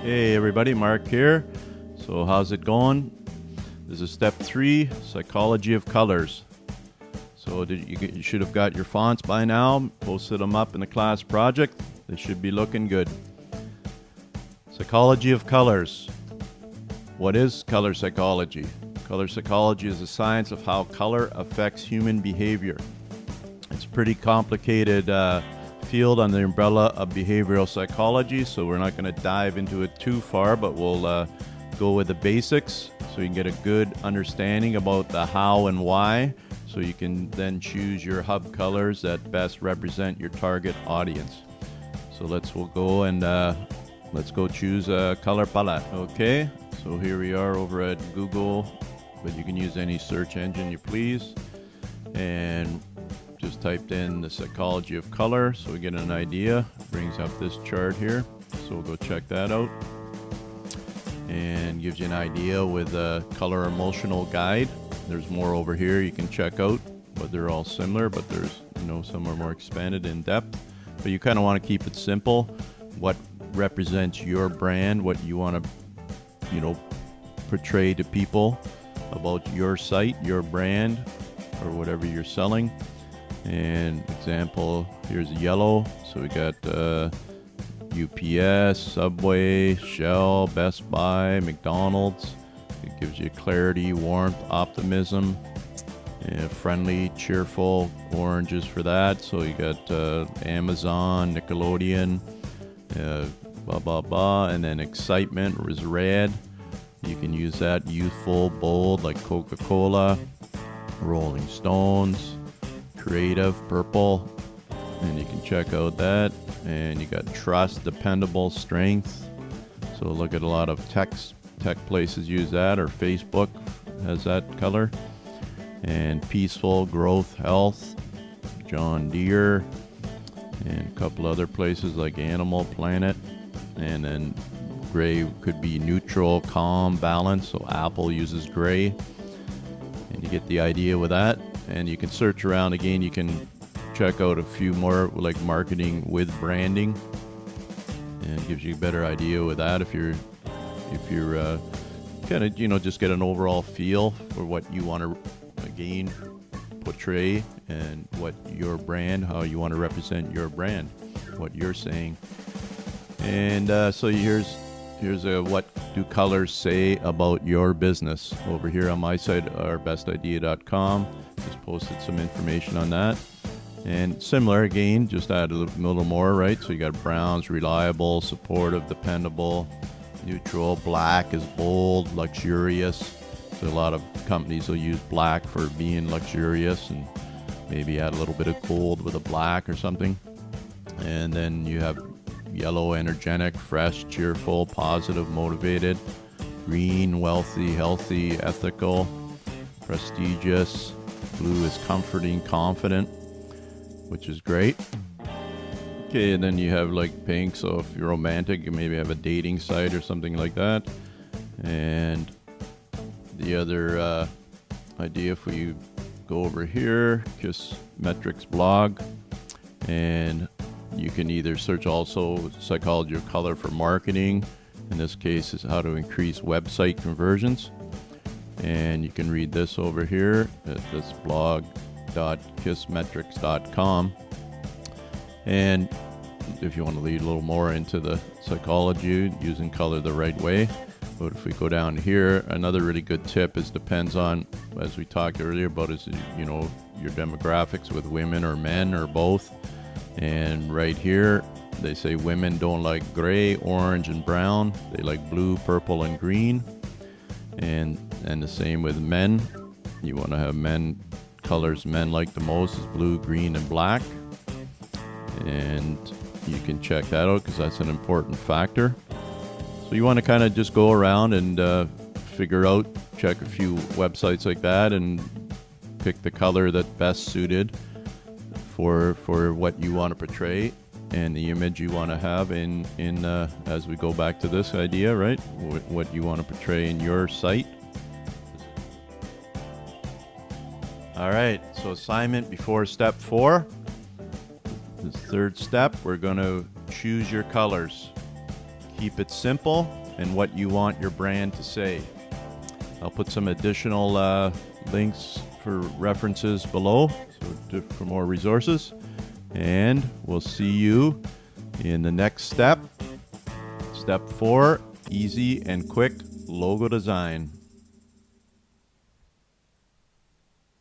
Hey everybody, Mark here. So how's it going? This is step 3, psychology of colors. So you should have got your fonts by now, posted them up in the class project. They should be looking good. Psychology of colors. What is color psychology? Color psychology is the science of how color affects human behavior. It's a pretty complicated field on the umbrella of behavioral psychology, so we're not going to dive into it too far, but we'll go with the basics so you can get a good understanding about the how and why, so you can then choose your hub colors that best represent your target audience. So let's go choose a color palette. Okay, so here we are over at Google, but you can use any search engine you please, and just typed in the psychology of color so we get an idea. Brings up this chart here, so we'll go check that out, and gives you an idea with a color emotional guide. There's more over here you can check out, but they're all similar, but there's some are more expanded in depth, but you kind of want to keep it simple. What represents your brand, what you want to portray to people about your site, your brand, or whatever you're selling. And example, here's yellow, so we got UPS, Subway, Shell, Best Buy, McDonald's. It gives you clarity, warmth, optimism, and friendly, cheerful. Oranges for that, so you got Amazon, Nickelodeon, blah blah blah, and then excitement is red. You can use that. Youthful, bold, like Coca-Cola, Rolling Stones. Creative, purple, and you can check out that. And you got trust, dependable, strength. So look at a lot of tech places use that, or Facebook has that color. And peaceful, growth, health, John Deere, and a couple other places like Animal Planet. And then gray could be neutral, calm, balance. So Apple uses gray, and you get the idea with that. And you can search around again. You can check out a few more, like marketing with branding, and it gives you a better idea with that if you're kind of just get an overall feel for what you want to again portray, and what your brand, how you want to represent your brand, what you're saying. And so here's what do colors say about your business over here on my site, ourbestidea.com. Just posted some information on that. And similar again, just add a little more, right? So you got browns, reliable, supportive, dependable, neutral. Black is bold, luxurious. So a lot of companies will use black for being luxurious, and maybe add a little bit of gold with a black or something. And then you have yellow, energetic, fresh, cheerful, positive, motivated. Green, wealthy, healthy, ethical, prestigious. Blue is comforting, confident, which is great. Okay, and then you have like pink, so if you're romantic, you maybe have a dating site or something like that. And the other idea, if we go over here, Kiss Metrics blog, and you can either search also psychology of color for marketing. In this case, is how to increase website conversions. And you can read this over here at this blog.kissmetrics.com. And if you want to lead a little more into the psychology, using color the right way. But if we go down here, another really good tip is depends on, as we talked earlier about, is your demographics with women or men or both. And right here, they say women don't like gray, orange, and brown. They like blue, purple, and green. And the same with men. You want to have colors men like the most is blue, green, and black. And you can check that out because that's an important factor. So you want to kind of just go around and figure out, check a few websites like that, and pick the color that's best suited for what you want to portray and the image you want to have in as we go back to this idea, right? What you want to portray in your site. All right, so assignment before step 4. This third step, we're going to choose your colors. Keep it simple and what you want your brand to say. I'll put some additional links for references below for more resources. And we'll see you in the next step. Step 4, easy and quick logo design.